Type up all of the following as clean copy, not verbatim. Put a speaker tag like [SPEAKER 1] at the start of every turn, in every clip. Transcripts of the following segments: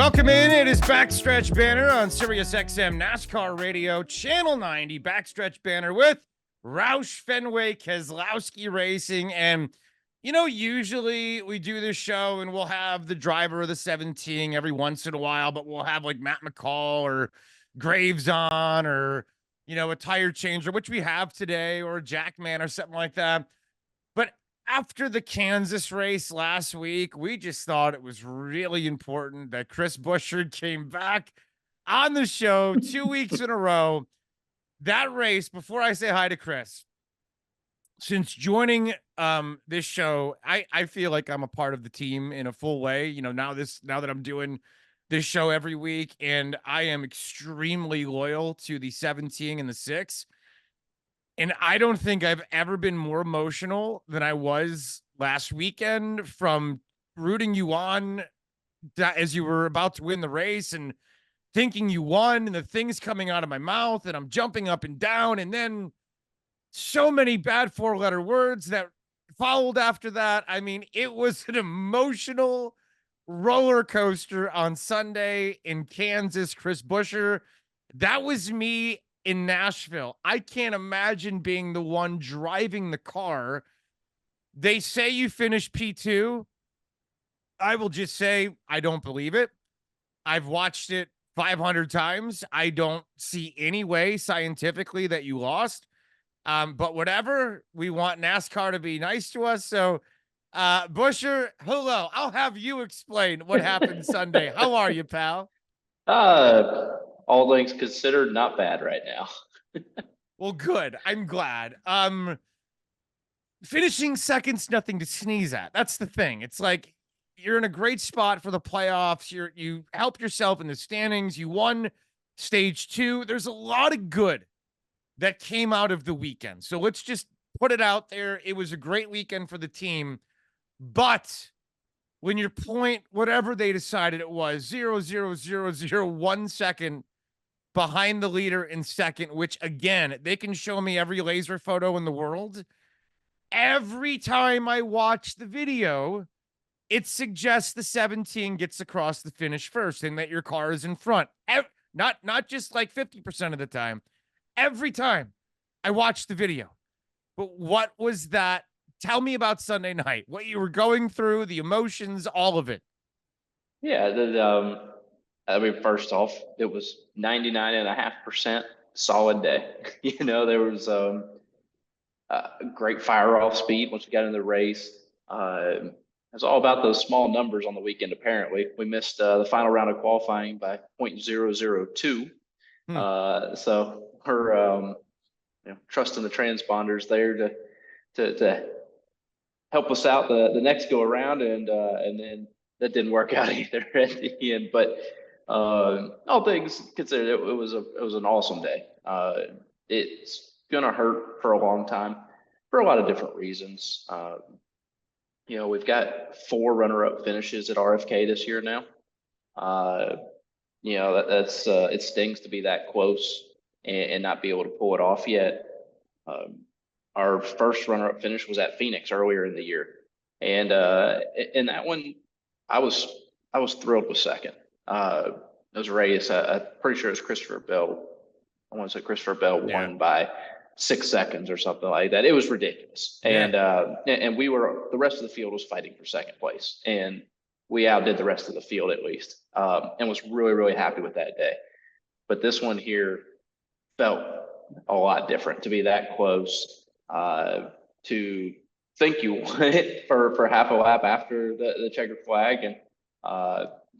[SPEAKER 1] Welcome in. It is Backstretch Banter on Sirius XM NASCAR Radio, Channel 90. Backstretch Banter with Roush Fenway Keselowski Racing. And, usually we do this show and we'll have the driver of the 17 every once in a while, but we'll have like Matt McCall or Graves on or, a tire changer, which we have today, or a Jackman or something like that. But after the Kansas race last week, we just thought it was really important that Chris Buescher came back on the show 2 weeks in a row. That race, before I say hi to Chris, since joining this show, I feel like I'm a part of the team in a full way. Now that I'm doing this show every week, and I am extremely loyal to the 17 and the 6. And I don't think I've ever been more emotional than I was last weekend from rooting you on as you were about to win the race and thinking you won, and the things coming out of my mouth and I'm jumping up and down, and then so many bad 4-letter words that followed after that. I mean, it was an emotional roller coaster on Sunday in Kansas. Chris Buescher, that was me in Nashville. I can't imagine being the one driving the car. They say you finished P2. I will just say I don't believe it. I've watched it 500 times. I don't see any way scientifically that you lost. But whatever, we want NASCAR to be nice to us. So, Buescher, hello. I'll have you explain what happened Sunday. How are you, pal?
[SPEAKER 2] All things considered, not bad right now.
[SPEAKER 1] Well, good. I'm glad. Finishing second's nothing to sneeze at. That's the thing. It's like you're in a great spot for the playoffs. You helped yourself in the standings. You won stage 2. There's a lot of good that came out of the weekend. So let's just put it out there. It was a great weekend for the team. But when your point, whatever they decided it was, 0.0001 second behind the leader in second, which again, they can show me every laser photo in the world. Every time I watch the video, it suggests the 17 gets across the finish first and that your car is in front. Not just like 50% of the time. Every time I watch the video. But what was that? Tell me about Sunday night, what you were going through, the emotions, all of it.
[SPEAKER 2] Yeah, first off, it was 99.5% solid day. There was a great fire off speed once we got in the race. It was all about those small numbers on the weekend. Apparently, we missed the final round of qualifying by 0.002. So her, trusting the transponders there to help us out the next go around, and then that didn't work out either at the end. But all things considered, it was an awesome day. It's gonna hurt for a long time for a lot of different reasons. We've got 4 runner-up finishes at RFK this year now. That's it stings to be that close and not be able to pull it off yet. Our first runner-up finish was at Phoenix earlier in the year, and in that one, I was thrilled with second. It was a race. I'm pretty sure it was Christopher Bell. I want to say Christopher Bell won by 6 seconds or something like that. It was ridiculous, and the rest of the field was fighting for second place, and we outdid the rest of the field at least, and was really, really happy with that day. But this one here felt a lot different to be that close. To think you won it for half a lap after the checkered flag, and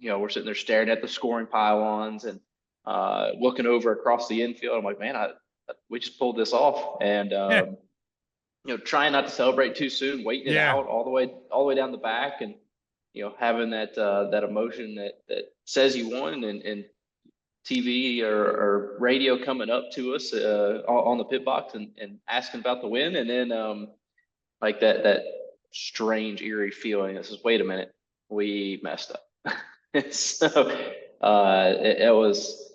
[SPEAKER 2] we're sitting there staring at the scoring pylons and looking over across the infield. I'm like, man, we just pulled this off, and trying not to celebrate too soon, waiting it out all the way down the back, and having that emotion that says you won, and TV or radio coming up to us on the pit box and asking about the win, and then like that strange eerie feeling that says, wait a minute, we messed up. So that was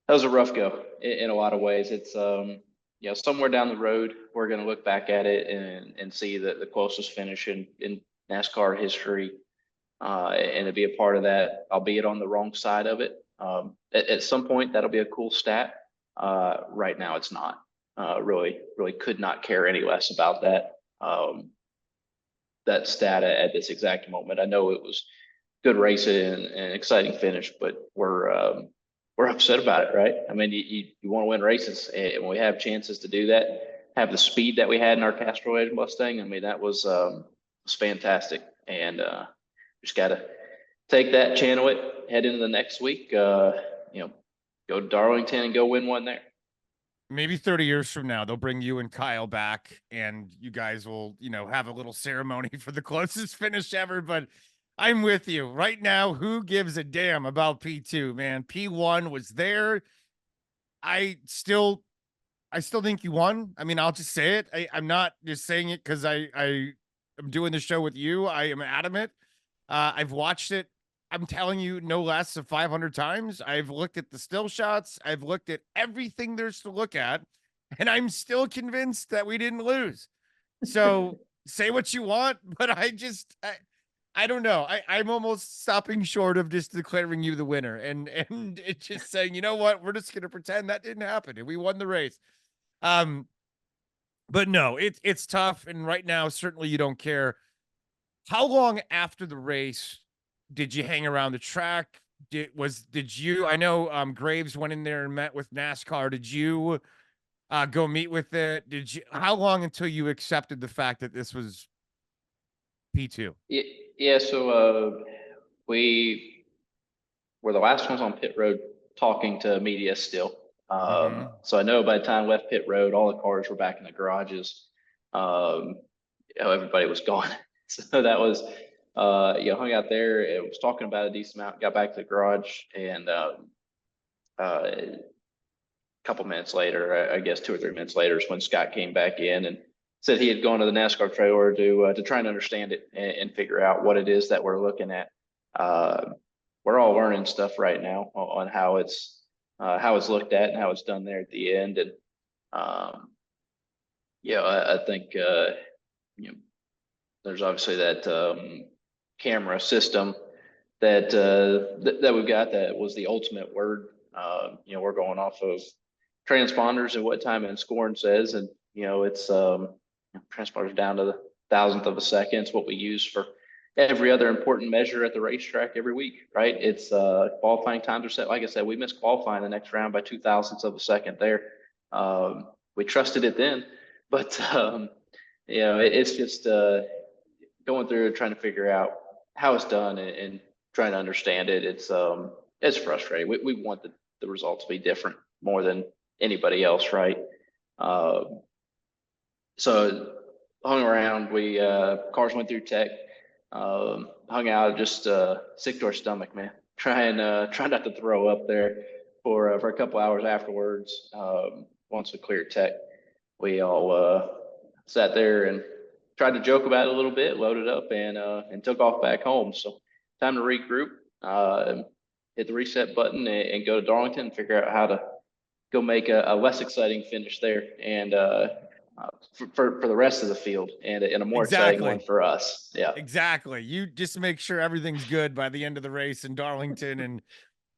[SPEAKER 2] a rough go in a lot of ways. It's somewhere down the road we're going to look back at it and see the closest finish in NASCAR history. and to be a part of that, albeit on the wrong side of it. At some point, that'll be a cool stat. Right now, it's not. Really could not care any less about that. That stat at this exact moment. I know it was good racing and exciting finish, but we're upset about it, right? I mean, you want to win races, and when we have chances to do that, have the speed that we had in our Castrol Edge Mustang. I mean, that was fantastic, and just got to take that, channel it, head into the next week. Go to Darlington and go win one there.
[SPEAKER 1] Maybe 30 years from now, they'll bring you and Kyle back and you guys will, have a little ceremony for the closest finish ever. But I'm with you right now. Who gives a damn about P2, man? P1 was there. I still think you won. I mean, I'll just say it. I'm not just saying it because I am doing the show with you. I am adamant. I've watched it. I'm telling you, no less than 500 times. I've looked at the still shots. I've looked at everything there's to look at, and I'm still convinced that we didn't lose. So say what you want, but I don't know. I'm almost stopping short of just declaring you the winner and it's just saying, you know what, we're just gonna pretend that didn't happen and we won the race. But no, it's tough, and right now certainly you don't care. How long after the race did you hang around the track? Did you, I know Graves went in there and met with NASCAR. Did you go meet with it? How long until you accepted the fact that this was P2?
[SPEAKER 2] Yeah, so we were the last ones on pit road talking to media still. So I know by the time I left pit road, all the cars were back in the garages. Everybody was gone. So that was hung out there. It was talking about a decent amount, got back to the garage, and a couple minutes later, I guess 2 or 3 minutes later, is when Scott came back in and said he had gone to the NASCAR trailer to try and understand it and figure out what it is that we're looking at. We're all learning stuff right now on how it's looked at and how it's done there at the end. And I think there's obviously that camera system that we've got that was the ultimate word. We're going off of transponders and what time and scoring says, and it's transponders down to the thousandth of a second. It's what we use for every other important measure at the racetrack every week, right? It's qualifying times are set. Like I said, we missed qualifying the next round by 0.02 of a second there. We trusted it then, but it's just going through and trying to figure out how it's done and trying to understand it. It's frustrating. We want the results to be different more than anybody else, right? So hung around. We cars went through tech. Hung out, just sick to our stomach, man. Try not to throw up there for a couple hours afterwards. Once we cleared tech, we all sat there and tried to joke about it a little bit, loaded up, and took off back home. So time to regroup, hit the reset button, and go to Darlington and figure out how to go make a less exciting finish there, and for the rest of the field, and a more exciting one for us. Yeah,
[SPEAKER 1] exactly. You just make sure everything's good by the end of the race in Darlington, and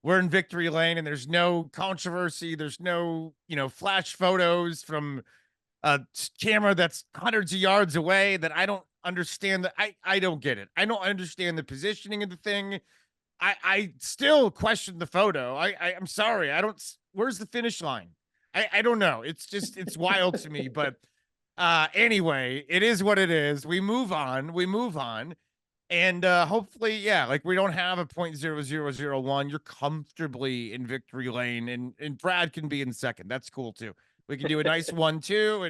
[SPEAKER 1] we're in victory lane, and there's no controversy. There's no, flash photos from a camera that's hundreds of yards away that I don't understand. I don't get it. I don't understand the positioning of the thing. I still question the photo. I'm sorry. Where's the finish line? I don't know. It's wild to me, but anyway, it is what it is. We move on. And hopefully, like we don't have a 0.0001. You're comfortably in victory lane, and Brad can be in second. That's cool too. We can do a nice 1-2,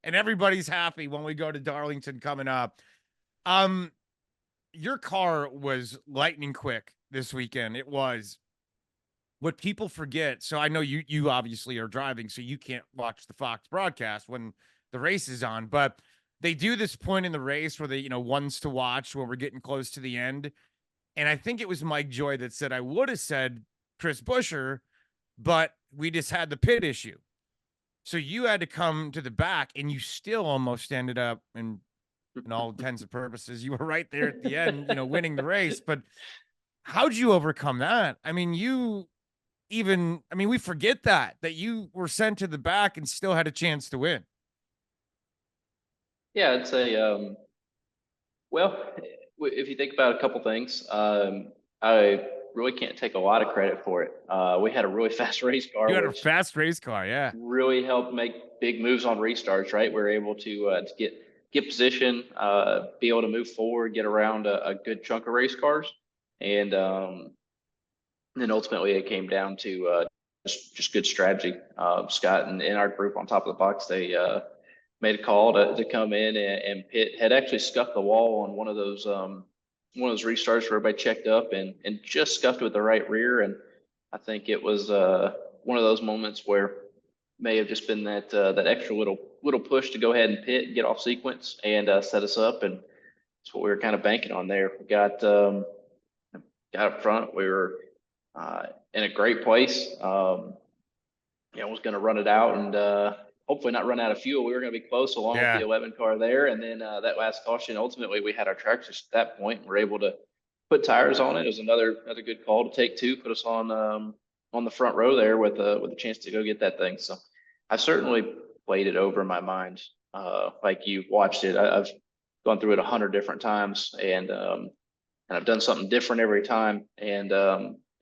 [SPEAKER 1] and everybody's happy when we go to Darlington coming up. Your car was lightning quick this weekend. It was. What people forget, so I know you obviously are driving, so you can't watch the Fox broadcast when the race is on, but they do this point in the race where they, ones to watch where we're getting close to the end. And I think it was Mike Joy that said, I would have said Chris Buescher, but we just had the pit issue. So you had to come to the back, and you still almost ended up in in all intents and purposes. You were right there at the end, winning the race. But how'd you overcome that? I mean, we forget that you were sent to the back and still had a chance to win.
[SPEAKER 2] Yeah, I'd say, well, if you think about a couple things, I really can't take a lot of credit for it. We had a really fast race car,
[SPEAKER 1] You had a
[SPEAKER 2] which
[SPEAKER 1] fast race car, yeah.
[SPEAKER 2] really helped make big moves on restarts, right? We were able to get position, be able to move forward, get around a good chunk of race cars. And then ultimately it came down to just good strategy. Scott and in our group on top of the box, they made a call to come in, and Pitt had actually scuffed the wall on one of those restarts where everybody checked up and just scuffed with the right rear. And I think it was one of those moments where may have just been that extra little push to go ahead and pit and get off sequence and set us up. And that's what we were kind of banking on there. We got up front. We were in a great place. Was going to run it out and hopefully not run out of fuel. We were going to be close along with the 11 car there. And then that last caution, ultimately we had our tracks at that point. We're able to put tires on it. It was another good call to take two, put us on the front row there with a chance to go get that thing. So I certainly played it over in my mind. Like you watched it. I've gone through it 100 different times and I've done something different every time. And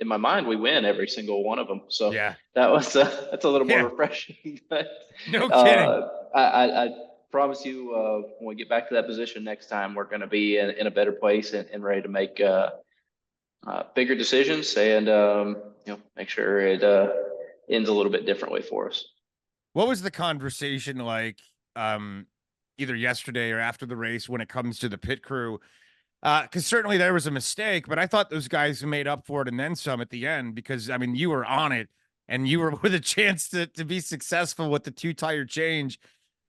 [SPEAKER 2] in my mind, we win every single one of them. So
[SPEAKER 1] yeah,
[SPEAKER 2] that's a little more refreshing. But
[SPEAKER 1] no kidding.
[SPEAKER 2] I promise you, when we get back to that position next time, we're going to be in a better place and ready to make bigger decisions and make sure it ends a little bit differently for us.
[SPEAKER 1] What was the conversation like either yesterday or after the race when it comes to the pit crew? Because certainly there was a mistake, but I thought those guys made up for it and then some at the end, because I mean, you were on it and you were with a chance to be successful with the 2-tire change.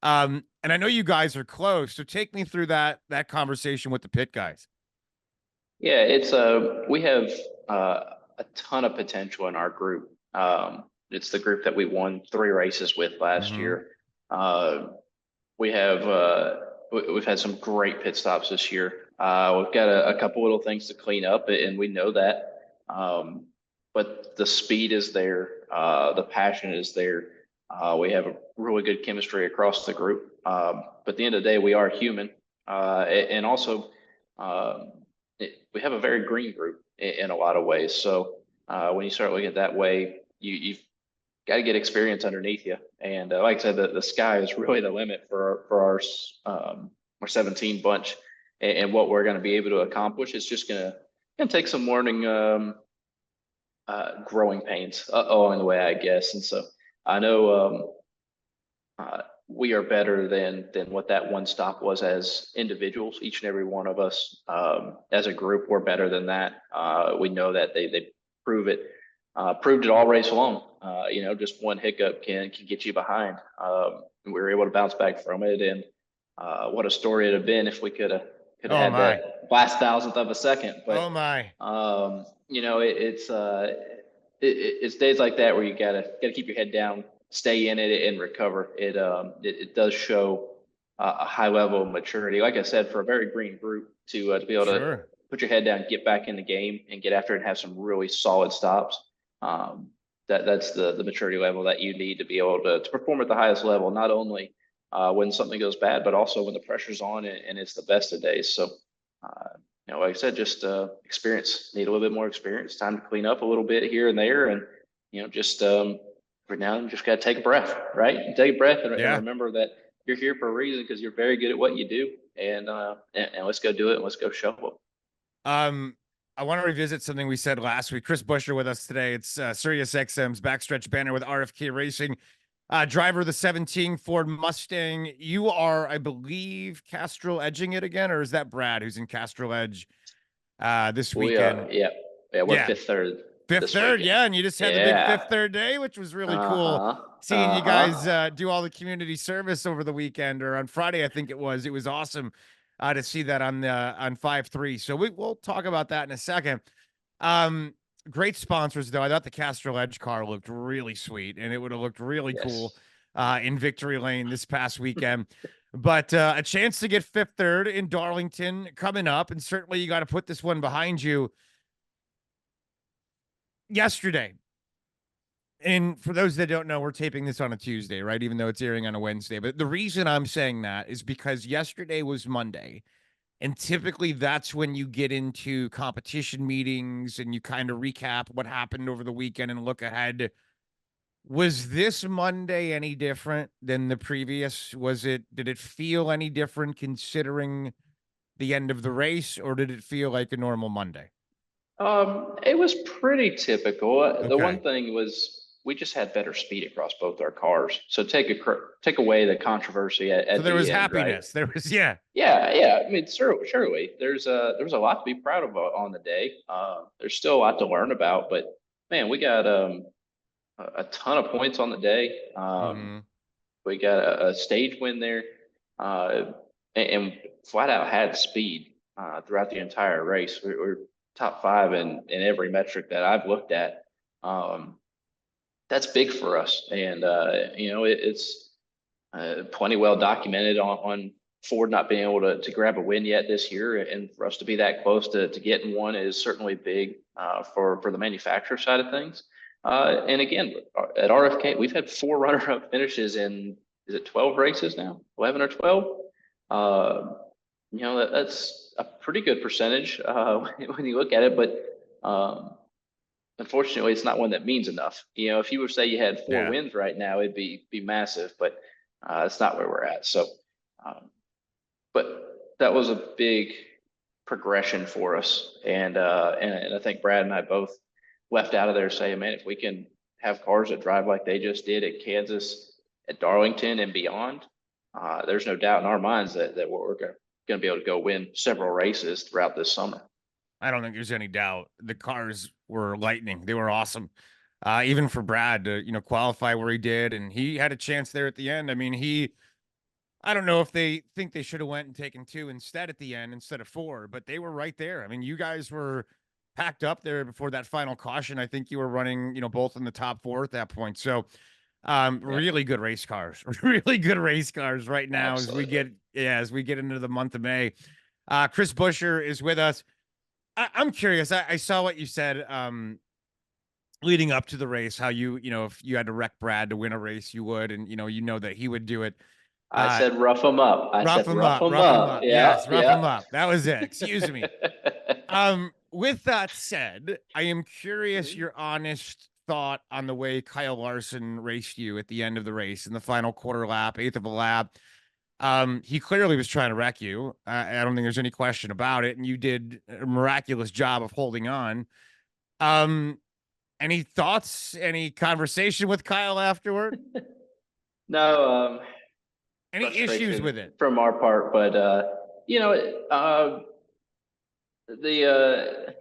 [SPEAKER 1] And I know you guys are close, so take me through that conversation with the pit guys.
[SPEAKER 2] Yeah, it's we have a ton of potential in our group. It's the group that we won 3 races with last year. We've had some great pit stops this year. We've got a couple little things to clean up, and we know that. But the speed is there. The passion is there. We have a really good chemistry across the group. But at the end of the day, we are human. And also, we have a very green group in a lot of ways. So when you start looking at it that way, you've got to get experience underneath you. And like I said, the sky is really the limit for our 17 bunch. And what we're going to be able to accomplish is just going to take some morning growing pains along the way, I guess. And so I know we are better than what that one stop was as individuals. Each and every one of us as a group, we're better than that. We know that they proved it all race long. Just one hiccup can get you behind. We were able to bounce back from it, and what a story it'd have been if we could have had that last thousandth of a second. But it's days like that where you gotta keep your head down, stay in it, and recover. It does show a high level of maturity. Like I said, for a very green group to be able to put your head down, get back in the game, and get after it, and have some really solid stops. That's the maturity level that you need to be able to perform at the highest level, not only when something goes bad, but also when the pressure's on and it's the best of days. So, like I said, just experience, need a little bit more experience, time to clean up a little bit here and there. And, just right now, you just got to take a breath, right? Take a breath and remember that you're here for a reason, because you're very good at what you do. And let's go do it, and let's go show up.
[SPEAKER 1] I want to revisit something we said last week. Chris Buescher with us today. It's Sirius XM's Backstretch Banter with RFK Racing. Driver of the 17 Ford Mustang. You are, I believe, Castrol edging it again, or is that Brad who's in Castrol Edge this weekend?
[SPEAKER 2] We're fifth third.
[SPEAKER 1] Fifth third, and you just had the big fifth third day, which was really cool. Seeing you guys do all the community service over the weekend, or on Friday, I think it was. It was awesome to see that on 5-3. So we'll talk about that in a second. Great sponsors, though. I thought the Castrol Edge car looked really sweet, and it would have looked really cool in Victory Lane this past weekend. But a chance to get fifth, third in Darlington coming up, and certainly you got to put this one behind you. Yesterday, and for those that don't know, we're taping this on a Tuesday, right? Even though it's airing on a Wednesday. But the reason I'm saying that is because yesterday was Monday. And typically that's when you get into competition meetings and you kind of recap what happened over the weekend and look ahead. Was this Monday any different than the previous? Did it feel any different considering the end of the race, or did it feel like a normal Monday?
[SPEAKER 2] It was pretty typical. The one
[SPEAKER 1] Okay.
[SPEAKER 2] thing was we just had better speed across both our cars. So take away the controversy
[SPEAKER 1] So
[SPEAKER 2] at
[SPEAKER 1] there was
[SPEAKER 2] the end, right?
[SPEAKER 1] happiness. There was, yeah.
[SPEAKER 2] Yeah, yeah. I mean, surely there's a lot to be proud of on the day. There's still a lot to learn about, but man, we got a ton of points on the day.
[SPEAKER 1] Mm-hmm.
[SPEAKER 2] We got a stage win there, uh, and flat out had speed throughout the entire race. We're top five in every metric that I've looked at. Um, that's big for us, and it's plenty well documented on Ford not being able to grab a win yet this year, and for us to be that close to getting one is certainly big for the manufacturer side of things. And again, at RFK, we've had 4 runner-up finishes in, is it 12 races now? 11 or 12? That's a pretty good percentage when you look at it, but unfortunately, it's not one that means enough. If you were to say you had 4
[SPEAKER 1] Yeah.
[SPEAKER 2] wins right now, it'd be massive, but it's not where we're at. So, um, but that was a big progression for us, and I think Brad and I both left out of there saying, man, if we can have cars that drive like they just did at Kansas, at Darlington, and beyond, there's no doubt in our minds that we're going to be able to go win several races throughout this summer.
[SPEAKER 1] I don't think there's any doubt. The cars were lightning. They were awesome. Even for Brad to, qualify where he did, and he had a chance there at the end. I mean, I don't know if they think they should have went and taken 2 instead at the end instead of 4, but they were right there. I mean, you guys were packed up there before that final caution. I think you were running, both in the top 4 at that point. So,
[SPEAKER 2] Yeah,
[SPEAKER 1] really good race cars, really good race cars right now
[SPEAKER 2] absolutely.
[SPEAKER 1] as we get into the month of May. Chris Buescher is with us. I'm curious. I saw what you said leading up to the race, how if you had to wreck Brad to win a race, you would, and that he would do it.
[SPEAKER 2] I said rough them up. I
[SPEAKER 1] Rough
[SPEAKER 2] said
[SPEAKER 1] him
[SPEAKER 2] rough
[SPEAKER 1] up,
[SPEAKER 2] them
[SPEAKER 1] rough him
[SPEAKER 2] up.
[SPEAKER 1] up.
[SPEAKER 2] Yeah,
[SPEAKER 1] Yes, rough
[SPEAKER 2] yeah.
[SPEAKER 1] him up. That was it. Excuse me. With that said, I am curious
[SPEAKER 2] Mhm.
[SPEAKER 1] your honest thought on the way Kyle Larson raced you at the end of the race in the final quarter lap, eighth of a lap. He clearly was trying to wreck you. I don't think there's any question about it, and you did a miraculous job of holding on. Um, any thoughts? Any conversation with Kyle afterward?
[SPEAKER 2] No,
[SPEAKER 1] Any issues
[SPEAKER 2] frustration
[SPEAKER 1] with it?
[SPEAKER 2] from our part, but you know, uh, the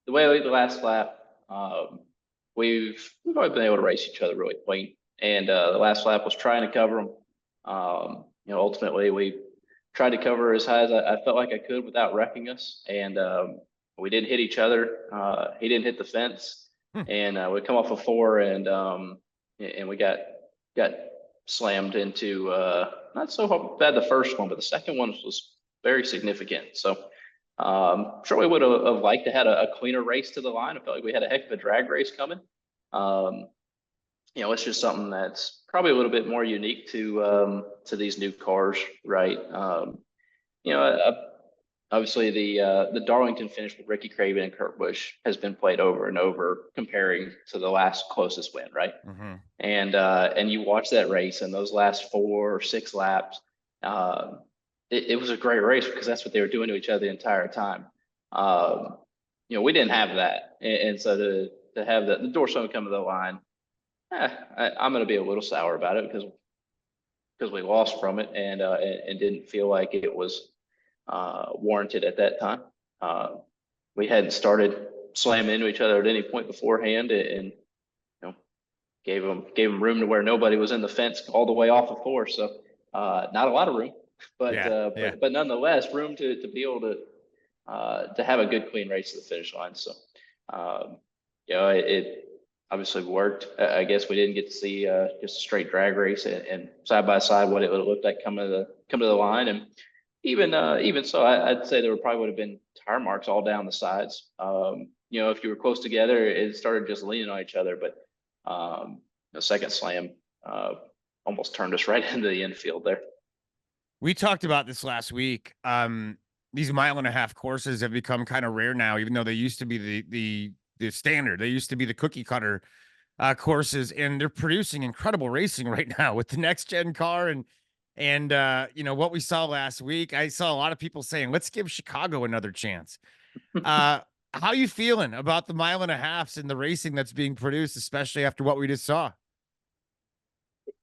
[SPEAKER 2] way we the last lap, we've always been able to race each other really clean, and the last lap was trying to cover them. Ultimately we tried to cover as high as I felt like I could without wrecking us, and we didn't hit each other. He didn't hit the fence,
[SPEAKER 1] Hmm.
[SPEAKER 2] and we come off a 4, and we got slammed into not so bad the first one, but the second one was very significant. So sure we would have liked to had a cleaner race to the line. I felt like we had a heck of a drag race coming. Um, it's just something that's probably a little bit more unique to these new cars, right? You know, uh, Obviously the Darlington finish with Ricky Craven and Kurt Busch has been played over and over, comparing to the last closest win, right?
[SPEAKER 1] Mm-hmm.
[SPEAKER 2] And you watch that race and those last 4 or 6 laps, um, it was a great race because that's what they were doing to each other the entire time. Um, we didn't have that, and so to have the Dorsum come to the line, I'm going to be a little sour about it because we lost from it, and didn't feel like it was warranted at that time. We hadn't started slamming into each other at any point beforehand, and gave them room to where nobody was in the fence all the way off of 4. So not a lot of room, but
[SPEAKER 1] Yeah,
[SPEAKER 2] uh,
[SPEAKER 1] yeah.
[SPEAKER 2] but but nonetheless room to be able to have a good clean race to the finish line. So um, it obviously worked. I guess we didn't get to see just a straight drag race and side by side what it would have looked like come to the line. And even so, I'd say there probably would have been tire marks all down the sides. If you were close together, it started just leaning on each other. But the second slam almost turned us right into the infield there.
[SPEAKER 1] We talked about this last week. These 1.5 mile courses have become kind of rare now, even though they used to be the standard. They used to be the cookie cutter courses, and they're producing incredible racing right now with the next gen car and what we saw last week. I saw a lot of people saying, let's give Chicago another chance. How you feeling about the 1.5 miles and the racing that's being produced, especially after what we just saw?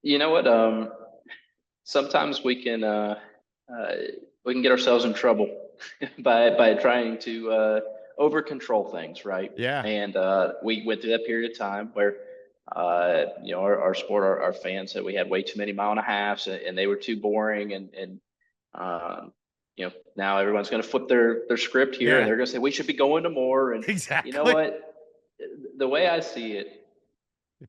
[SPEAKER 2] You know what? Sometimes we can get ourselves in trouble by trying to over control things, right?
[SPEAKER 1] Yeah.
[SPEAKER 2] And we went through that period of time where our sport, our fans said we had way too many 1.5 miles and they were too boring, and now everyone's going to flip their script here, and they're going to say we should be going to more. And
[SPEAKER 1] exactly.
[SPEAKER 2] You know what? The way I see it,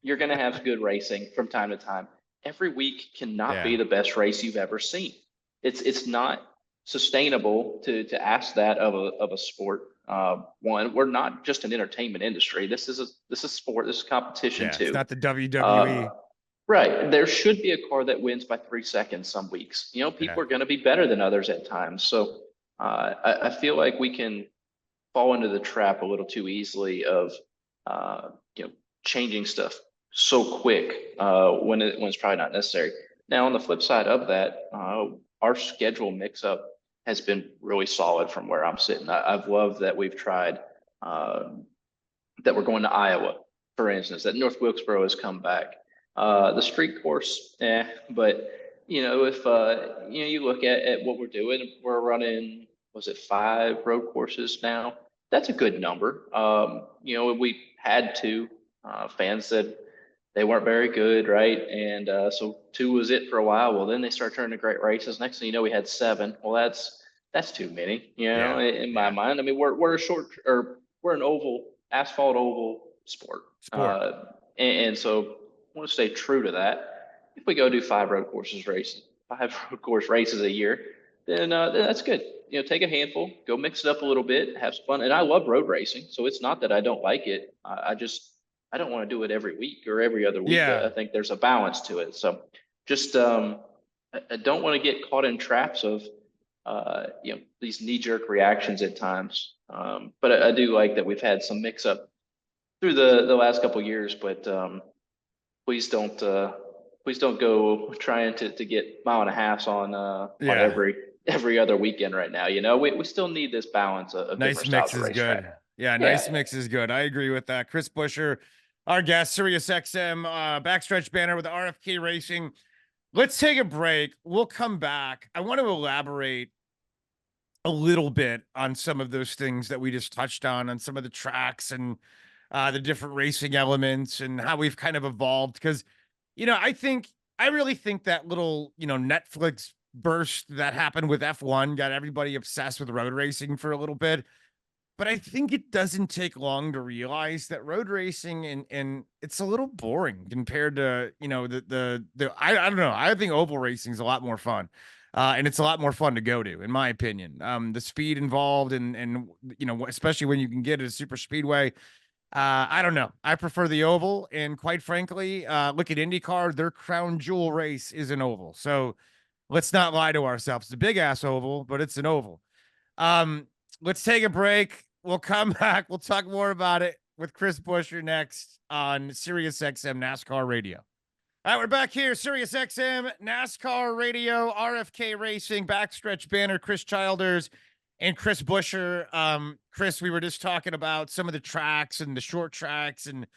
[SPEAKER 2] you're going to have good racing from time to time. Every week cannot be the best race you've ever seen. It's not sustainable to ask that of a sport. One, we're not just an entertainment industry. This is sport. This is competition too.
[SPEAKER 1] It's not the WWE.
[SPEAKER 2] Right. There should be a car that wins by 3 seconds some weeks. People are going to be better than others at times. So I feel like we can fall into the trap a little too easily of changing stuff so quick when it's probably not necessary. Now, on the flip side of that, our schedule mix-up has been really solid from where I'm sitting. I've loved that we've tried that we're going to Iowa, for instance, that North Wilkesboro has come back. The street course, but if you look at what we're doing, we're running, was it 5 road courses now? That's a good number. We had 2. Fans said they weren't very good, right? And so 2 was it for a while. Well, then they start turning to great races. Next thing you know, we had 7. Well, that's too many, in my mind. I mean, we're an asphalt oval sport. And so I want to stay true to that. If we go do 5 road course races a year, then that's good. Take a handful, go mix it up a little bit, have some fun. And I love road racing, so it's not that I don't like it. I don't want to do it every week or every other week. I think there's a balance to it. So just I don't want to get caught in traps of these knee-jerk reactions at times. But I do like that we've had some mix-up through the last couple of years. But please don't go trying to get 1.5 miles on every other weekend right now. We still need this balance of
[SPEAKER 1] nice mix is good. Nice mix is good. I agree with that. Chris Buescher, our guest, Sirius XM, Backstretch Banter with RFK Racing. Let's take a break. We'll come back. I want to elaborate a little bit on some of those things that we just touched on some of the tracks and the different racing elements and how we've kind of evolved. Because, I really think that little, Netflix burst that happened with F1 got everybody obsessed with road racing for a little bit. But I think it doesn't take long to realize that road racing and it's a little boring compared to, I don't know. I think oval racing is a lot more fun. And it's a lot more fun to go to, in my opinion. The speed involved and especially when you can get a super speedway. I don't know. I prefer the oval. And quite frankly, look at IndyCar, their crown jewel race is an oval. So let's not lie to ourselves. It's a big ass oval, but it's an oval. Let's take a break. We'll come back. We'll talk more about it with Chris Buescher next on Sirius XM NASCAR Radio. All right, we're back here, Sirius XM NASCAR Radio, RFK Racing, Backstretch Banter, Chris Childers, and Chris Buescher. Chris, we were just talking about some of the tracks and the short tracks and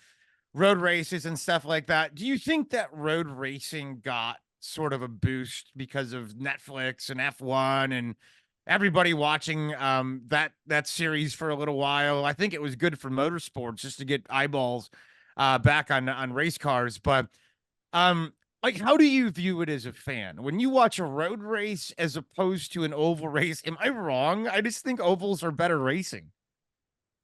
[SPEAKER 1] road races and stuff like that. Do you think that road racing got sort of a boost because of Netflix and F1 and everybody watching that series for a little while? I think it was good for motorsports just to get eyeballs back on race cars. But how do you view it as a fan when you watch a road race as opposed to an oval race? Am I wrong? I just think ovals are better racing.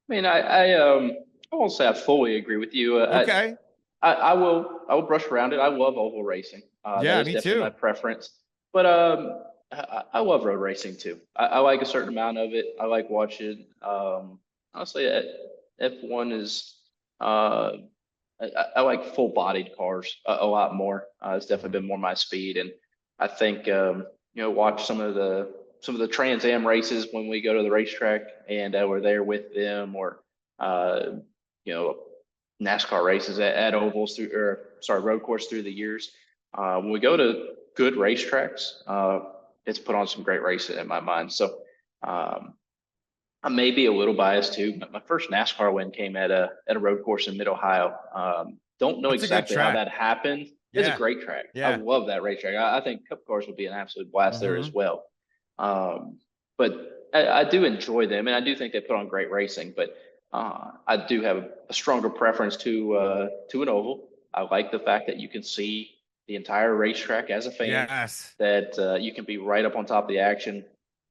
[SPEAKER 2] I mean, I won't say I fully agree with you.
[SPEAKER 1] Okay.
[SPEAKER 2] I will brush around it. I love oval racing. That
[SPEAKER 1] Yeah,
[SPEAKER 2] is
[SPEAKER 1] me
[SPEAKER 2] definitely my
[SPEAKER 1] too.
[SPEAKER 2] preference. But I love road racing too. I like a certain amount of it. I like watching. Honestly, F1 is. Uh, I like full-bodied cars a lot more. It's definitely been more my speed, and I think watch some of the Trans Am races when we go to the racetrack and we're there with them, or uh, you know NASCAR races at ovals through, or sorry, road course through the years. When we go to good racetracks, it's put on some great racing in my mind. So um, I may be a little biased too. But my first NASCAR win came at a road course in Mid Ohio. Don't know
[SPEAKER 1] That's a good
[SPEAKER 2] exactly how
[SPEAKER 1] track.
[SPEAKER 2] that happened. It's a
[SPEAKER 1] Yeah.
[SPEAKER 2] great track. I
[SPEAKER 1] Yeah.
[SPEAKER 2] love that racetrack. I think Cup cars would be an absolute blast there as
[SPEAKER 1] Hmm.
[SPEAKER 2] well. But I do enjoy them, and I do think they put on great racing. But I do have a stronger preference to an oval. I like the fact that you can see the entire racetrack as a fan.
[SPEAKER 1] Yes.
[SPEAKER 2] That you can be right up on top of the action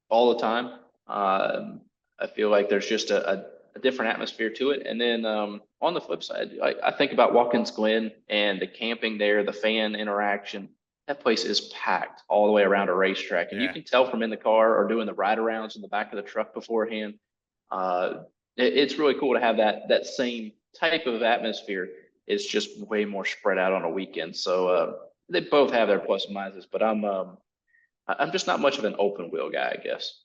[SPEAKER 2] all the time. I feel like there's just a different atmosphere to it. And then on the flip side, I think about Watkins Glen and the camping there, the fan interaction. That place is packed all the way around a racetrack, and you
[SPEAKER 1] Yeah.
[SPEAKER 2] can tell from in the car or doing the ride arounds in the back of the truck beforehand. It's really cool to have that same type of atmosphere. It's just way more spread out on a weekend. So they both have their plus and minuses, but I'm just not much of an open wheel guy, I guess.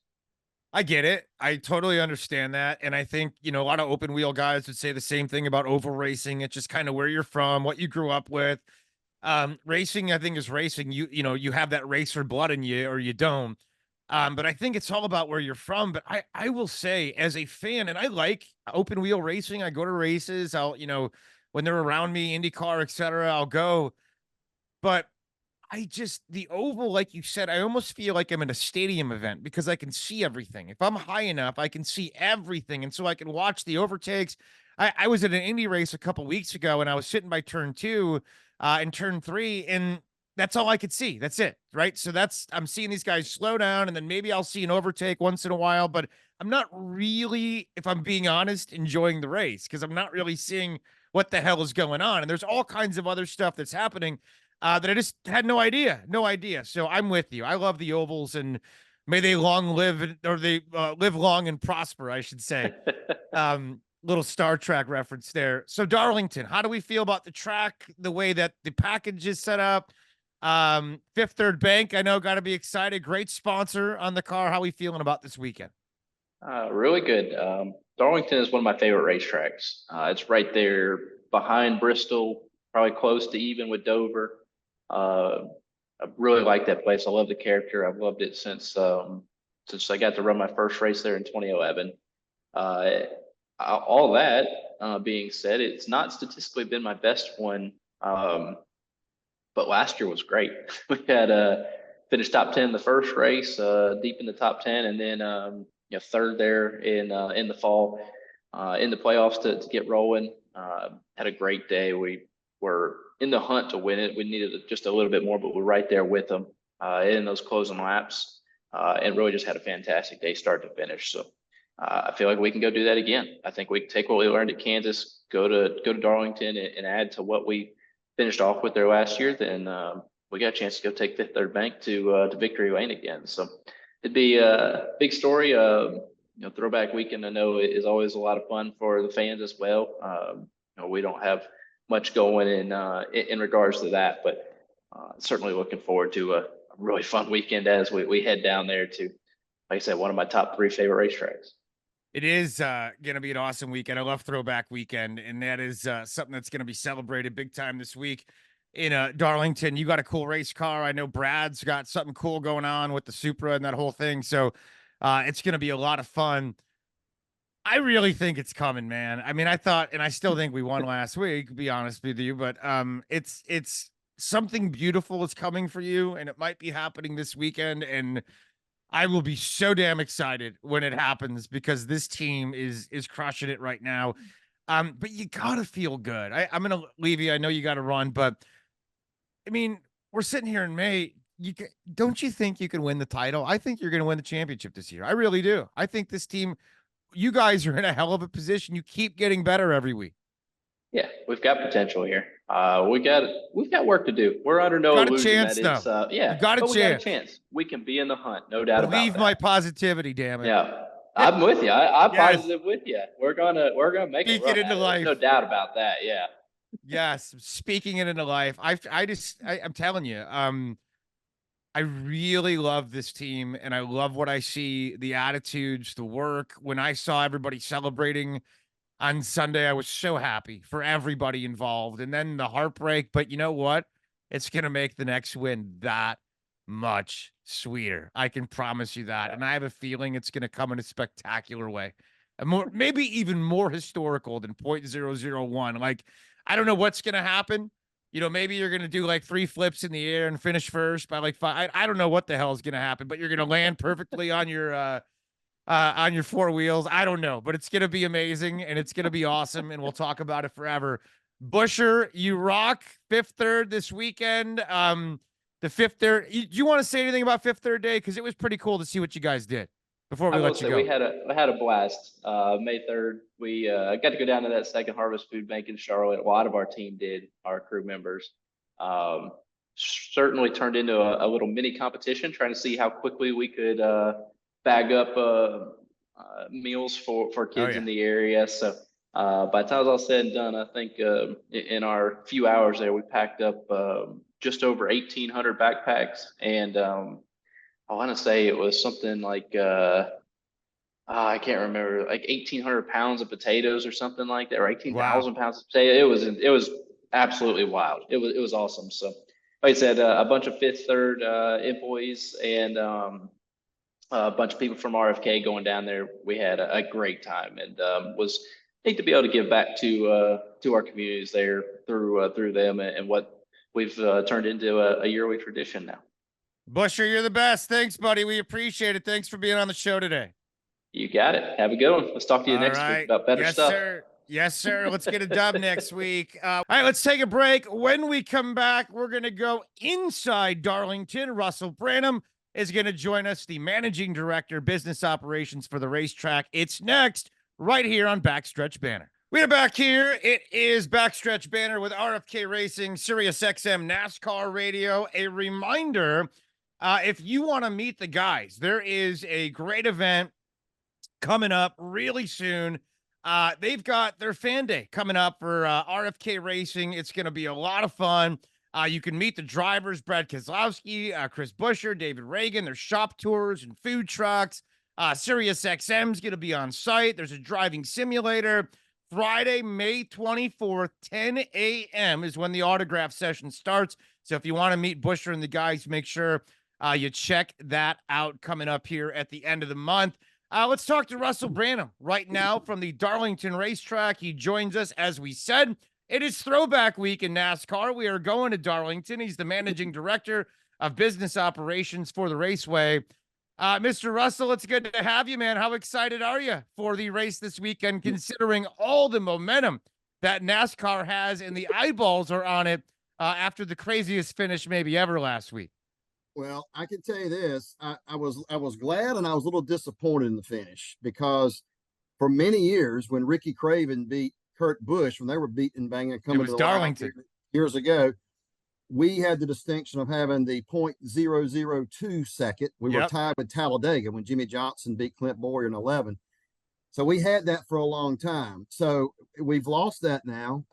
[SPEAKER 1] I get it. I totally understand that. And I think, a lot of open wheel guys would say the same thing about oval racing. It's just kind of where you're from, what you grew up with. Racing, I think, is racing. You have that racer blood in you or you don't. But I think it's all about where you're from. But I will say, as a fan, and I like open wheel racing, I go to races, when they're around me, IndyCar, etc., I'll go. But the oval, like you said, I almost feel like I'm in a stadium event because I can see everything. If I'm high enough, I can see everything. And so I can watch the overtakes. I was at an Indy race a couple weeks ago and I was sitting by turn two and turn three, and that's all I could see. That's it. Right. So I'm seeing these guys slow down, and then maybe I'll see an overtake once in a while, but I'm not really, if I'm being honest, enjoying the race because I'm not really seeing what the hell is going on. And there's all kinds of other stuff that's happening that I just had no idea. So I'm with you. I love the ovals, and may they long live, or they live long and prosper, I should say. Little Star Trek reference there. So Darlington, how do we feel about the track, the way that the package is set up? Fifth Third Bank, I know, got to be excited. Great sponsor on the car. How are we feeling about this weekend?
[SPEAKER 2] Really good. Darlington is one of my favorite racetracks. It's right there behind Bristol, probably close to even with Dover. Uh, I really like that place. I love the character. I've loved it since I got to run my first race there in 2011. Uh, all that being said, it's not statistically been my best one, but last year was great. We had finished top 10 the first race, deep in the top 10, and then third there in the fall in the playoffs to get rolling. Had a great day. We were in the hunt to win it. We needed just a little bit more, but we're right there with them in those closing laps, and really just had a fantastic day, start to finish. So I feel like we can go do that again. I think we can take what we learned at Kansas, go to Darlington, and add to what we finished off with there last year. Then we got a chance to go take Fifth Third Bank to victory lane again. So it'd be a big story. Throwback weekend, I know, is always a lot of fun for the fans as well. We don't have much going in regards to that, but certainly looking forward to a really fun weekend as we head down there to, like I said, one of my top three favorite racetracks.
[SPEAKER 1] It is going to be an awesome weekend. I love Throwback Weekend, and that is something that's going to be celebrated big time this week in Darlington. You got a cool race car. I know Brad's got something cool going on with the Supra and that whole thing. So it's going to be a lot of fun. I really think it's coming, man. I mean, I thought, and I still think we won last week, to be honest with you, but it's something beautiful is coming for you, and it might be happening this weekend. And I will be so damn excited when it happens because this team is crushing it right now. But you gotta feel good. I'm gonna leave you. I know you got to run, but I mean, we're sitting here in May. Don't you think you can win the title? I think you're going to win the championship this year. I really do. I think this team, you guys are in a hell of a position. You keep getting better every week.
[SPEAKER 2] Yeah, we've got potential here. We've got work to do. We're under no
[SPEAKER 1] Got a
[SPEAKER 2] illusion
[SPEAKER 1] chance,
[SPEAKER 2] that it's
[SPEAKER 1] though.
[SPEAKER 2] yeah,
[SPEAKER 1] You got a
[SPEAKER 2] but we got a
[SPEAKER 1] chance.
[SPEAKER 2] chance. We can be in the hunt, no doubt about
[SPEAKER 1] Believe
[SPEAKER 2] that.
[SPEAKER 1] my positivity, damn it.
[SPEAKER 2] Yeah, I'm with you. I'm
[SPEAKER 1] Yes.
[SPEAKER 2] positive with you. We're gonna make
[SPEAKER 1] Speak
[SPEAKER 2] a run
[SPEAKER 1] it into
[SPEAKER 2] at it.
[SPEAKER 1] life.
[SPEAKER 2] There's no doubt about that. Yeah.
[SPEAKER 1] Yes, speaking it into life. I'm telling you, I really love this team, and I love what I see, the attitudes, the work. When I saw everybody celebrating on Sunday, I was so happy for everybody involved. And then the heartbreak, but you know what? It's going to make the next win that much sweeter. I can promise you that. And I have a feeling it's going to come in a spectacular way. And more, maybe even more historical than .001. Like, I don't know what's going to happen. You know, maybe you're going to do like 3 flips in the air and finish first by like 5. I don't know what the hell is going to happen, but you're going to land perfectly on your 4 wheels. I don't know, but it's going to be amazing and it's going to be awesome. And we'll talk about it forever. Buescher, you rock. Fifth Third this weekend. The Fifth Third. Do you want to say anything about Fifth Third Day? Because it was pretty cool to see what you guys did before we let you go.
[SPEAKER 2] We had a blast. May 3rd, we got to go down to that Second Harvest Food Bank in Charlotte. A lot of our team did, our crew members. Certainly turned into a little mini competition, trying to see how quickly we could bag up meals for kids in the area. So by the time it was all said and done, I think in our few hours there, we packed up just over 1,800 backpacks, and I want to say it was something like I can't remember, like 1,800 pounds of potatoes or something like that, or 18,000 pounds of potato. It was absolutely wild. It was awesome. So like I said, a bunch of Fifth Third employees and a bunch of people from RFK going down there. We had a great time, and was neat to be able to give back to our communities there through them and what we've turned into a yearly tradition now.
[SPEAKER 1] Buescher, you're the best. Thanks, buddy. We appreciate it. Thanks for being on the show today.
[SPEAKER 2] You got it. Have a good one. Let's talk to you next week about better stuff.
[SPEAKER 1] Sir. Yes, sir. Let's get a dub next week. All right, let's take a break. When we come back, we're going to go inside Darlington. Russell Branham is going to join us, the managing director, business operations for the racetrack. It's next, right here on Backstretch Banter. We're back here. It is Backstretch Banter with RFK Racing, Sirius XM NASCAR Radio. A reminder, if you want to meet the guys, there is a great event coming up really soon. They've got their fan day coming up for RFK Racing. It's going to be a lot of fun. You can meet the drivers, Brad Keselowski, Chris Buescher, David Reagan. There's shop tours and food trucks. Sirius XM is going to be on site. There's a driving simulator. Friday, May 24th, 10 a.m. is when the autograph session starts. So if you want to meet Buescher and the guys, make sure you check that out coming up here at the end of the month. Let's talk to Russell Branham right now from the Darlington Racetrack. He joins us, as we said. It is Throwback Week in NASCAR. We are going to Darlington. He's the managing director of business operations for the Raceway. Mr. Russell, it's good to have you, man. How excited are you for the race this weekend, considering all the momentum that NASCAR has and the eyeballs are on it after the craziest finish maybe ever last week?
[SPEAKER 3] Well, I can tell you this, I was glad and I was a little disappointed in the finish, because for many years when Ricky Craven beat Kurt Busch, when they were beating banging coming to
[SPEAKER 1] Darlington
[SPEAKER 3] years ago, we had the distinction of having the .002 second. We were tied with Talladega when Jimmy Johnson beat Clint Boyer in 11. So we had that for a long time. So we've lost that now.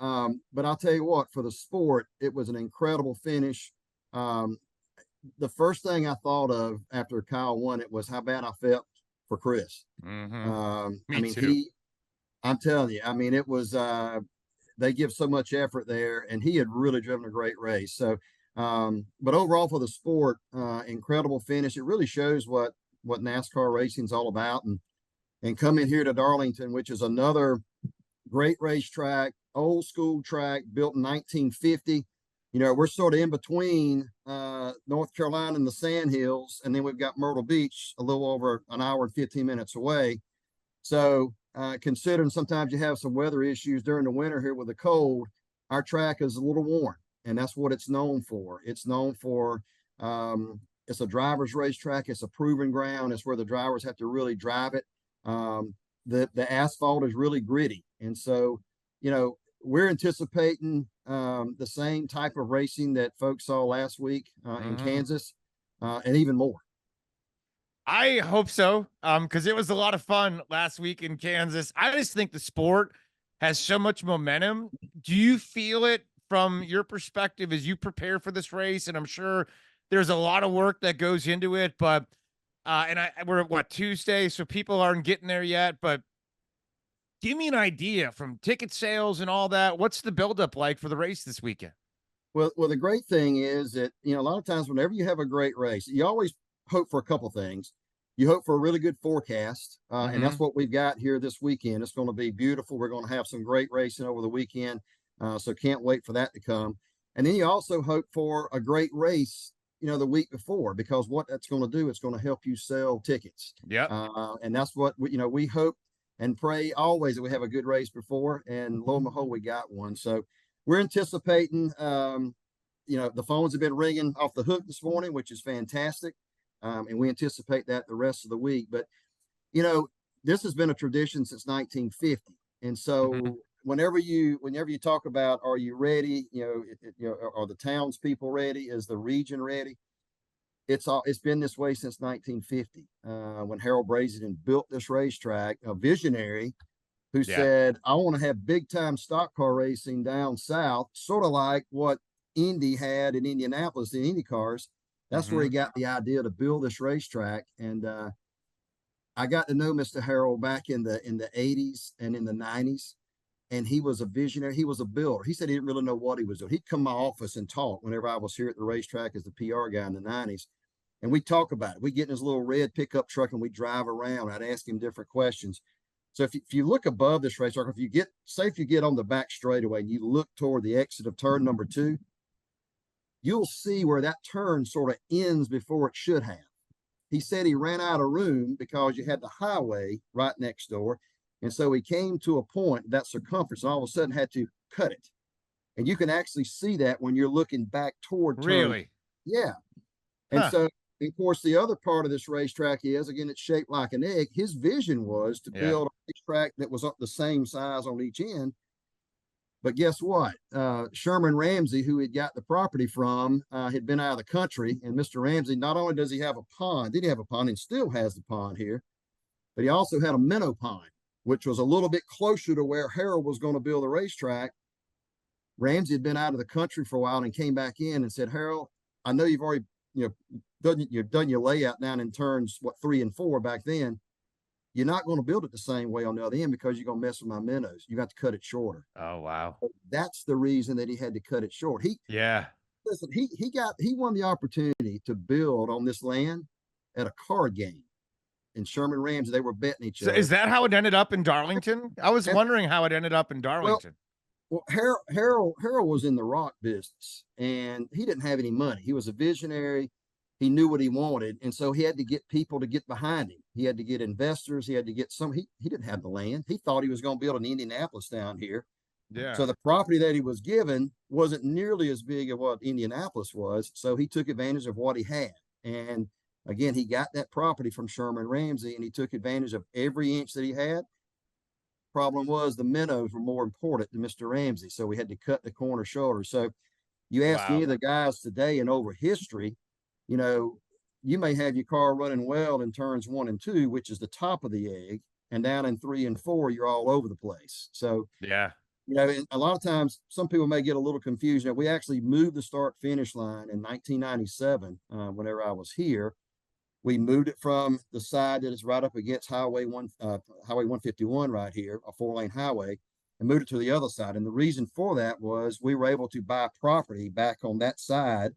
[SPEAKER 3] But I'll tell you what, for the sport, it was an incredible finish. The first thing I thought of after Kyle won it was how bad I felt for Chris. I'm telling you, I mean, it was, they give so much effort there, and he had really driven a great race. So, but overall for the sport, incredible finish. It really shows what NASCAR racing is all about. And coming here to Darlington, which is another great racetrack, old school track built in 1950. You know, we're sort of in between North Carolina and the Sand Hills, and then we've got Myrtle Beach a little over an hour and 15 minutes away. So considering sometimes you have some weather issues during the winter here with the cold, our track is a little worn, and that's what it's known for. It's known for, it's a driver's racetrack. It's a proven ground. It's where the drivers have to really drive it. the asphalt is really gritty. And so, we're anticipating the same type of racing that folks saw last week in Kansas, and even more.
[SPEAKER 1] I hope so. Because it was a lot of fun last week in Kansas. I just think the sport has so much momentum. Do you feel it from your perspective as you prepare for this race? And I'm sure there's a lot of work that goes into it, but we're at what, Tuesday, so people aren't getting there yet, but give me an idea from ticket sales and all that. What's the buildup like for the race this weekend?
[SPEAKER 3] Well, the great thing is that, a lot of times whenever you have a great race, you always hope for a couple things. You hope for a really good forecast, and that's what we've got here this weekend. It's going to be beautiful. We're going to have some great racing over the weekend, so can't wait for that to come. And then you also hope for a great race, the week before, because what that's going to do, it's going to help you sell tickets.
[SPEAKER 1] Yeah.
[SPEAKER 3] And that's what we hope and pray always that we have a good race before, and lo and behold, we got one. So we're anticipating, the phones have been ringing off the hook this morning, which is fantastic. And we anticipate that the rest of the week. But, this has been a tradition since 1950. And so whenever you talk about, are you ready? Are the townspeople ready? Is the region ready? It's been this way since 1950, when Harold Brazen built this racetrack, a visionary who said, I want to have big time stock car racing down south, sort of like what Indy had in Indianapolis, the Indy cars. That's where he got the idea to build this racetrack. And I got to know Mr. Harold back in the 80s and in the 90s. And he was a visionary. He was a builder. He said he didn't really know what he was doing. He'd come to my office and talk whenever I was here at the racetrack as the PR guy in the 90s. And we'd talk about it. We'd get in his little red pickup truck and we'd drive around. I'd ask him different questions. So if you look above this racetrack, if you get on the back straightaway and you look toward the exit of turn number 2, you'll see where that turn sort of ends before it should have. He said he ran out of room because you had the highway right next door. And so he came to a point, that circumference, and all of a sudden had to cut it. And you can actually see that when you're looking back toward turn.
[SPEAKER 1] Really?
[SPEAKER 3] Yeah. And so, of course, the other part of this racetrack is, again, it's shaped like an egg. His vision was to build a racetrack that was up the same size on each end. But guess what? Sherman Ramsey, who had got the property from, had been out of the country. And Mr. Ramsey, not only does he have a pond, did he have a pond and still has the pond here, but he also had a minnow pond, which was a little bit closer to where Harold was going to build a racetrack. Ramsey had been out of the country for a while and came back in and said, Harold, I know you've already, you've done your layout down in turns, 3 and 4 back then. You're not going to build it the same way on the other end because you're going to mess with my minnows. You got to cut it shorter.
[SPEAKER 1] Oh, wow.
[SPEAKER 3] So that's the reason that he had to cut it short. Listen, he won the opportunity to build on this land at a card game. And Sherman Ramsey, they were betting each other.
[SPEAKER 1] So is that how it ended up in Darlington? I was wondering how it ended up in Darlington.
[SPEAKER 3] Well, Harold was in the rock business and he didn't have any money. He was a visionary. He knew what he wanted. And so he had to get people to get behind him. He had to get investors. He had to get he didn't have the land. He thought he was going to build an Indianapolis down here.
[SPEAKER 1] Yeah.
[SPEAKER 3] So the property that he was given wasn't nearly as big as what Indianapolis was. So he took advantage of what he had. And again, he got that property from Sherman Ramsey and he took advantage of every inch that he had. Problem was the minnows were more important than Mr. Ramsey. So we had to cut the corner shorter. So you ask any of the guys today and over history, you may have your car running well in turns 1 and 2, which is the top of the egg, and down in 3 and 4, you're all over the place. So, and a lot of times some people may get a little confused. We actually moved the start finish line in 1997. Whenever I was here, we moved it from the side that is right up against Highway 151 right here, a 4-lane highway, and moved it to the other side. And the reason for that was we were able to buy property back on that side.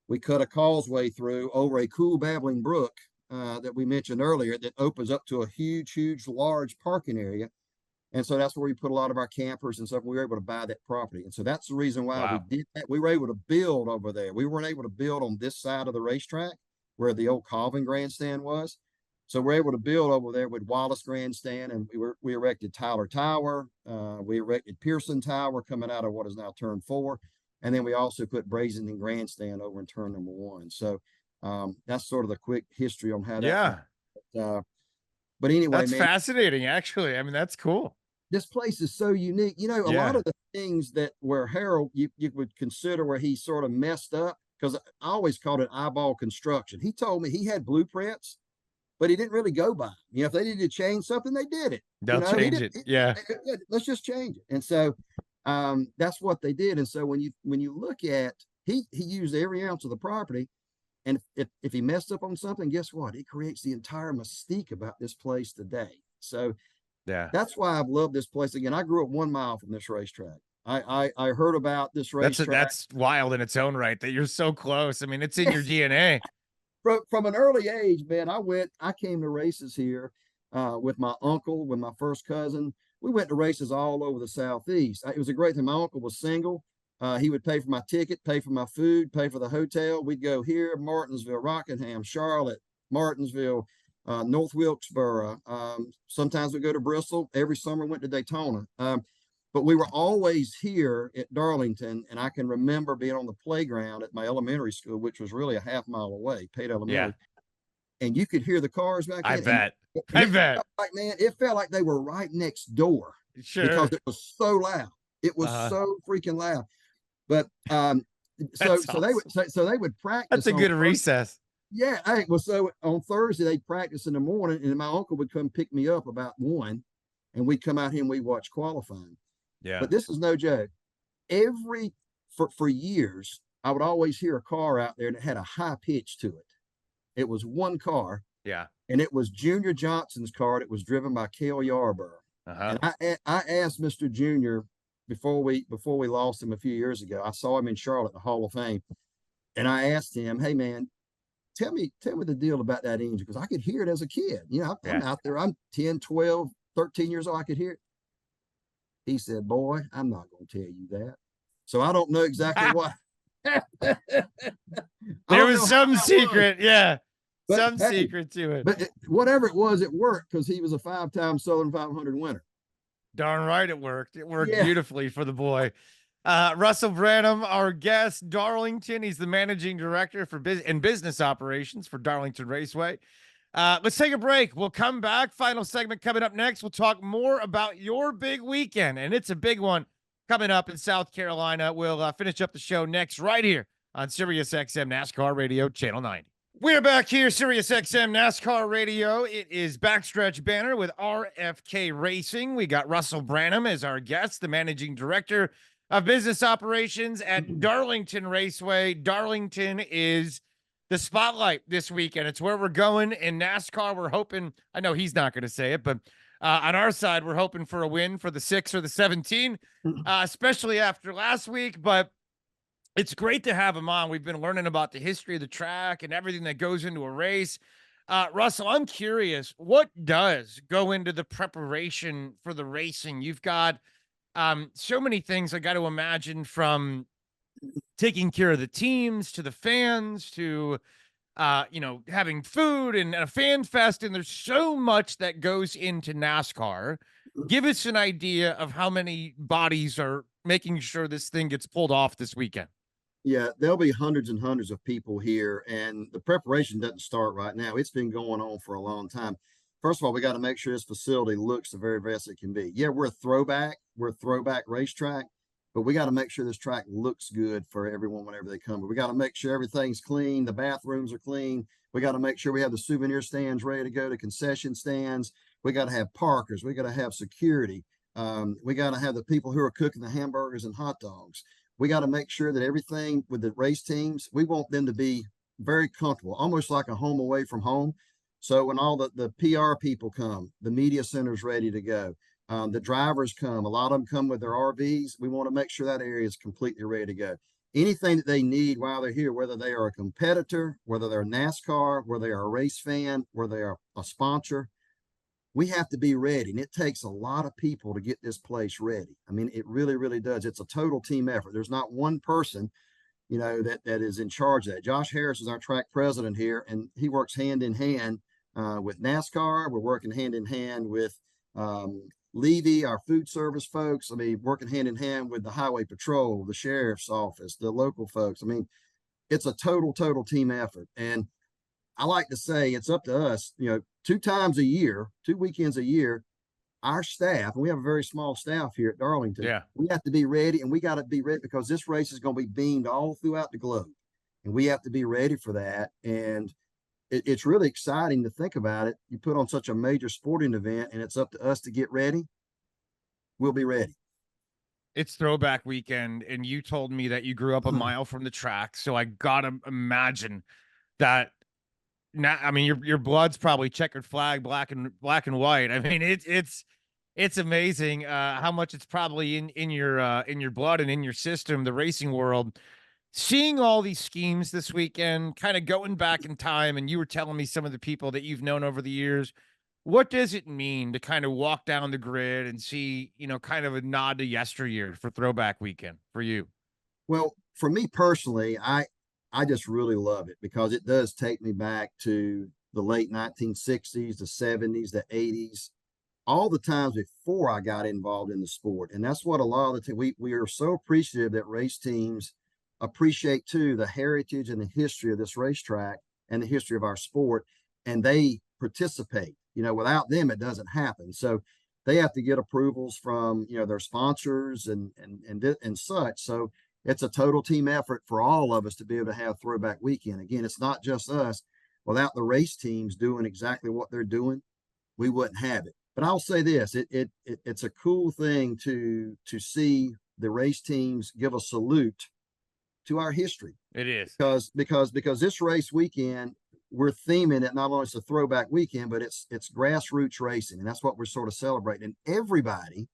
[SPEAKER 3] We cut a causeway through over a cool babbling brook that we mentioned earlier that opens up to a huge, large parking area. And so that's where we put a lot of our campers and stuff. We were able to buy that property. And so that's the reason why we did that. We were able to build over there. We weren't able to build on this side of the racetrack where the old Calvin grandstand was. So we're able to build over there with Wallace grandstand. And we erected Tyler Tower. We erected Pearson Tower coming out of what is now turn 4. And then we also put Brazen and grandstand over in turn number 1. So that's sort of the quick history on how that. But anyway,
[SPEAKER 1] That's
[SPEAKER 3] man,
[SPEAKER 1] fascinating, actually. I mean, that's cool.
[SPEAKER 3] this place is so unique. You know, a lot
[SPEAKER 1] Yeah.
[SPEAKER 3] of the things that where Harold you would consider where he sort of messed up, because I always called it eyeball construction. He told me he had blueprints, but he didn't really go by 'em. You know, if they needed to change something, they did it. You
[SPEAKER 1] They'll
[SPEAKER 3] know, he
[SPEAKER 1] change
[SPEAKER 3] didn't.
[SPEAKER 1] it. Yeah.
[SPEAKER 3] Let's just change it. And so that's what they did. And so when you look at he used every ounce of the property, and if he messed up on something, guess what? It creates the entire mystique about this place today. So
[SPEAKER 1] Yeah.
[SPEAKER 3] that's why I've loved this place. Again, I grew up 1 mile from this racetrack. I heard about this racetrack
[SPEAKER 1] That's wild in its own right that you're so close. I mean, it's in your DNA.
[SPEAKER 3] from an early age, man. I came to races here with my uncle, with my first cousin. We went to races all over the Southeast. It was a great thing. My uncle was single. He would pay for my ticket, pay for my food, pay for the hotel. We'd go here, Martinsville, Rockingham, Charlotte, Martinsville, North Wilkesboro. Sometimes we go to Bristol. Every summer went to Daytona. But we were always here at Darlington, and I can remember being on the playground at my elementary school, which was really a half-mile away, Pate Elementary, and you could hear the cars back
[SPEAKER 1] I
[SPEAKER 3] then.
[SPEAKER 1] bet.
[SPEAKER 3] And
[SPEAKER 1] I bet.
[SPEAKER 3] like, man, it felt like they were right next door
[SPEAKER 1] Sure.
[SPEAKER 3] because it was so loud. It was so freaking loud. But so they would practice.
[SPEAKER 1] That's a good recess.
[SPEAKER 3] Yeah. Hey, well, so on Thursday they'd practice in the morning, and my uncle would come pick me up about 1, and we'd come out here and we'd watch qualifying.
[SPEAKER 1] Yeah.
[SPEAKER 3] But this is no joke. For years, I would always hear a car out there that had a high pitch to it. It was one car.
[SPEAKER 1] Yeah.
[SPEAKER 3] And it was Junior Johnson's car that was driven by Cale Yarborough. And I asked Mr. Junior before we lost him a few years ago. I saw him in Charlotte, the Hall of Fame. And I asked him, hey man, tell me the deal about that engine, because I could hear it as a kid. You know, I'm out there, I'm 10, 12, 13 years old, I could hear it. He said, boy, I'm not going to tell you that. So I don't know exactly what.
[SPEAKER 1] There was some secret. Yeah. Some secret to it.
[SPEAKER 3] But whatever it was, it worked, because he was a 5-time Southern 500 winner.
[SPEAKER 1] Darn right it worked. It worked beautifully for the boy. Russell Branham, our guest, Darlington. He's the managing director for business operations for Darlington Raceway. Let's take a break. We'll come back. Final segment coming up next. We'll talk more about your big weekend, and it's a big one coming up in South Carolina. We'll finish up the show next right here on Sirius XM NASCAR Radio Channel 90. We're back here, Sirius XM NASCAR Radio. It is Backstretch Banter with RFK Racing. We got Russell Branham as our guest, the managing director of business operations at Darlington Raceway. Darlington is the spotlight this weekend. It's where we're going in NASCAR. We're hoping, I know he's not going to say it, but on our side, we're hoping for a win for the 6 or the 17, especially after last week. But it's great to have him on. We've been learning about the history of the track and everything that goes into a race. Russell, I'm curious, what does go into the preparation for the racing? You've got so many things I got to imagine, from taking care of the teams to the fans to, having food and a fan fest. And there's so much that goes into NASCAR. Give us an idea of how many bodies are making sure this thing gets pulled off this weekend.
[SPEAKER 3] Yeah, there'll be hundreds and hundreds of people here, and the preparation doesn't start right now. It's been going on for a long time. First of all, we got to make sure this facility looks the very best it can be. Yeah, we're a throwback racetrack, but we got to make sure this track looks good for everyone whenever they come. But we got to make sure everything's clean. The bathrooms are clean. We got to make sure we have the souvenir stands ready to go, to concession stands. We got to have parkers. We got to have security. We got to have the people who are cooking the hamburgers and hot dogs. We got to make sure that everything with the race teams, we want them to be very comfortable, almost like a home away from home. So when all the PR people come, the media center's ready to go. The drivers come, a lot of them come with their RVs. We want to make sure that area is completely ready to go. Anything that they need while they're here, whether they are a competitor, whether they're NASCAR, whether they are a race fan, whether they are a sponsor, we have to be ready. And it takes a lot of people to get this place ready. I mean, it really, really does. It's a total team effort. There's not one person, that is in charge of that. Josh Harris is our track president here, and he works hand in hand with NASCAR. We're working hand in hand with Levy, our food service folks. I mean, working hand in hand with the highway patrol, the sheriff's office, the local folks. I mean, it's a total team effort. And I like to say it's up to us, 2 times a year, 2 weekends a year, our staff, and we have a very small staff here at Darlington.
[SPEAKER 1] Yeah.
[SPEAKER 3] We have to be ready, and we got to be ready because this race is going to be beamed all throughout the globe, and we have to be ready for that. And it's really exciting to think about it. You put on such a major sporting event, and it's up to us to get ready. We'll be ready.
[SPEAKER 1] It's throwback weekend, and you told me that you grew up a mile from the track, so I gotta imagine that. Now, I mean, your blood's probably checkered flag, black and white. I mean, it's amazing how much it's probably in your blood and in your system, the racing world. Seeing all these schemes this weekend, kind of going back in time, and you were telling me some of the people that you've known over the years. What does it mean to kind of walk down the grid and see, kind of a nod to yesteryear for throwback weekend for you?
[SPEAKER 3] Well, for me personally, I just really love it because it does take me back to the late 1960s, the 70s, the 80s, all the times before I got involved in the sport. And that's what a lot of the we are so appreciative that race teams appreciate too the heritage and the history of this racetrack and the history of our sport, and they participate. Without them, it doesn't happen. So they have to get approvals from their sponsors and such. So it's a total team effort for all of us to be able to have throwback weekend. Again, it's not just us. Without the race teams doing exactly what they're doing, we wouldn't have it. But I'll say this: it's a cool thing to see the race teams give a salute to our history.
[SPEAKER 1] It is
[SPEAKER 3] because this race weekend, we're theming it not only as a throwback weekend, but it's grassroots racing, and that's what we're sort of celebrating. And everybody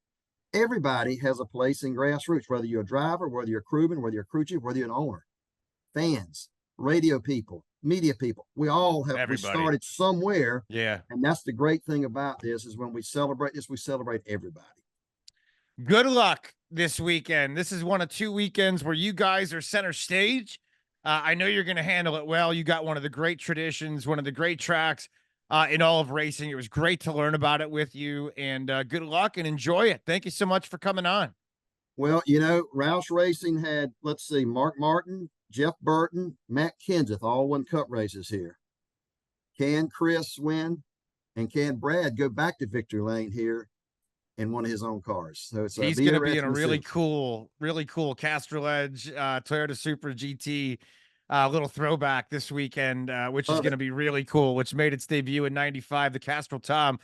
[SPEAKER 3] has a place in grassroots, whether you're a driver, whether you're a crewman, whether you're a crew chief, whether you're an owner, fans, radio people, media people. We all have we started somewhere.
[SPEAKER 1] Yeah.
[SPEAKER 3] And that's the great thing about this is when we celebrate this, we celebrate everybody.
[SPEAKER 1] Good luck this weekend. This is one of 2 weekends where you guys are center stage. I know you're going to handle it well. You got one of the great traditions, one of the great tracks in all of racing. It was great to learn about it with you, and good luck and enjoy it. Thank you so much for coming on.
[SPEAKER 3] Well, Roush Racing had, let's see, Mark Martin, Jeff Burton, Matt Kenseth, all won Cup races here. Can Chris win? And can Brad go back to victory lane here in one of his own cars? So
[SPEAKER 1] he's going to be in a really cool Castrol Edge Toyota Supra GT little throwback this weekend, which is going to be really cool, which made its debut in 95, the Castrol Tom.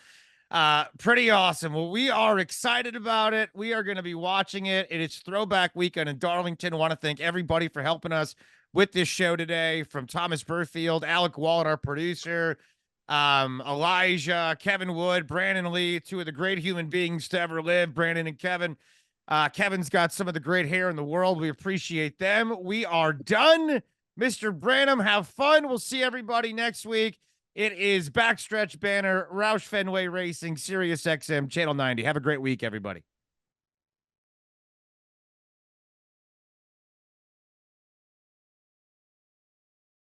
[SPEAKER 1] Pretty awesome. Well, we are excited about it. We are going to be watching it. It's throwback weekend in Darlington. I want to thank everybody for helping us with this show today, from Thomas Burfield, Alec Wallet, our producer, Elijah, Kevin Wood, Brandon Lee, 2 of the great human beings to ever live, Brandon and Kevin. Kevin's got some of the great hair in the world. We appreciate them. We are done. Mr. Branham, have fun. We'll see everybody next week. It is Backstretch Banter, Roush Fenway Racing, Sirius XM, Channel 90. Have a great week, everybody.